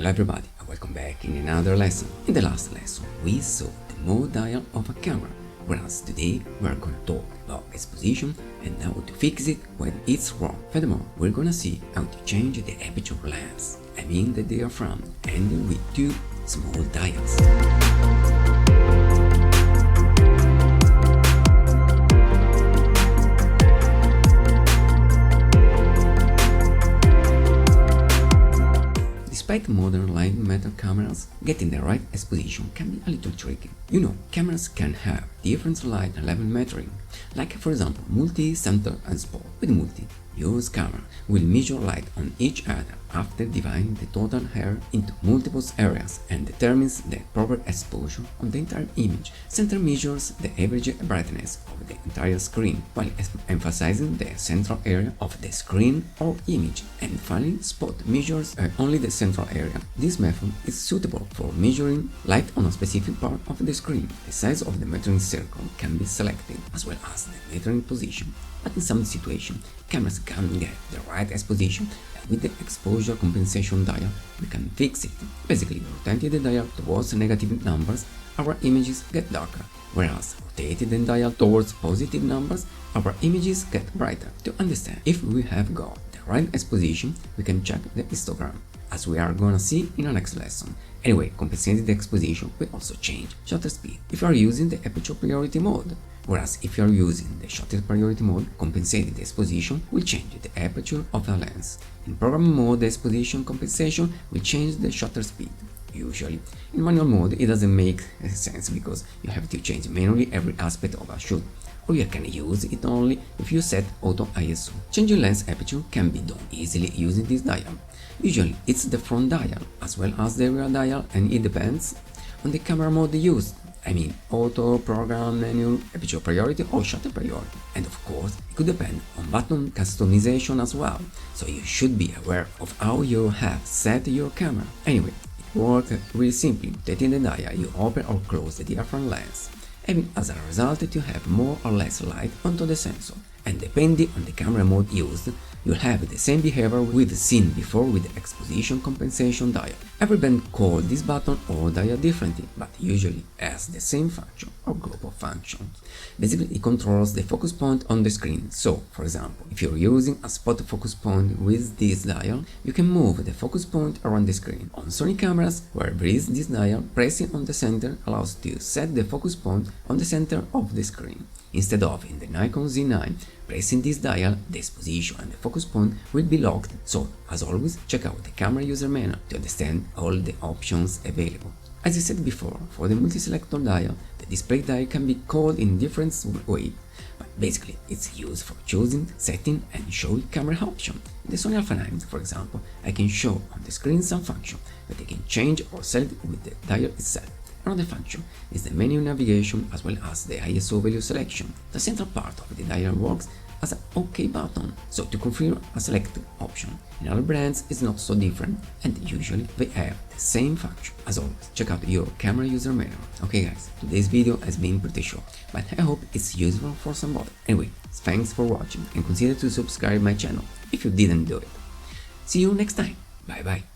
Hello everybody and welcome back in another lesson. In the last lesson we saw the mode dial of a camera, whereas today we are gonna talk about exposition and how to fix it when it's wrong. Furthermore, we're gonna see how to change the aperture lens, I mean the diaphragm, and with two small dials. Despite modern light metal cameras, getting the right exposition can be a little tricky. You know, cameras can have different light and level metering, like for example multi, center and spot. With multi, your camera will measure light on each other after dividing the total hair into multiple areas and determines the proper exposure on the entire image. Center measures the average brightness of the entire screen, while emphasizing the central area of the screen or image, and finally spot measures only the central area. This method is suitable for measuring light on a specific part of the screen. The size of the metering circle can be selected, as well as the metering position, but in some situations cameras can't get the right exposition. With the exposure compensation dial, we can fix it. Basically, rotating the dial towards negative numbers, our images get darker, whereas rotating the dial towards positive numbers, our images get brighter. To understand if we have got the right exposition, we can check the histogram, as we are gonna see in our next lesson. Anyway, compensating the exposition will also change shutter speed if you are using the aperture priority mode, whereas if you are using the shutter priority mode, compensating the exposition will change the aperture of the lens. In program mode, the exposition compensation will change the shutter speed. Usually, in manual mode it doesn't make sense because you have to change manually every aspect of a shoot, or you can use it only if you set auto ISO. Changing lens aperture can be done easily using this dial. Usually it's the front dial as well as the rear dial, and it depends on the camera mode used. I mean auto, program, menu, aperture priority or shutter priority. And of course it could depend on button customization as well, so you should be aware of how you have set your camera. Anyway, it works really simply. Rotating the dial, you open or close the diaphragm lens, and as a result you have more or less light onto the sensor, and depending on the camera mode used, you'll have the same behavior we've seen before with the exposition compensation dial. Every brand calls this button or dial differently, but usually has the same function or group of functions. Basically, it controls the focus point on the screen. So, for example, if you're using a spot focus point with this dial, you can move the focus point around the screen. On Sony cameras, where there is this dial, pressing on the center allows you to set the focus point on the center of the screen. Instead of in the Nikon Z9, pressing this dial, the exposition and the focus point will be locked. So, as always, check out the camera user manual to understand all the options available. As I said before, for the multi-selector dial, the display dial can be called in different ways, but basically it's used for choosing, setting and showing camera options. In the Sony Alpha 9, for example, I can show on the screen some function that I can change or select with the dial itself. Another function is the menu navigation as well as the ISO value selection. The central part of the dial works as an OK button, so to confirm a select option. In other brands it's not so different, and usually they have the same function. As always, check out your camera user manual. Okay guys, today's video has been pretty short, but I hope it's useful for somebody. Anyway, thanks for watching and consider to subscribe my channel if you didn't do it. See you next time, bye bye.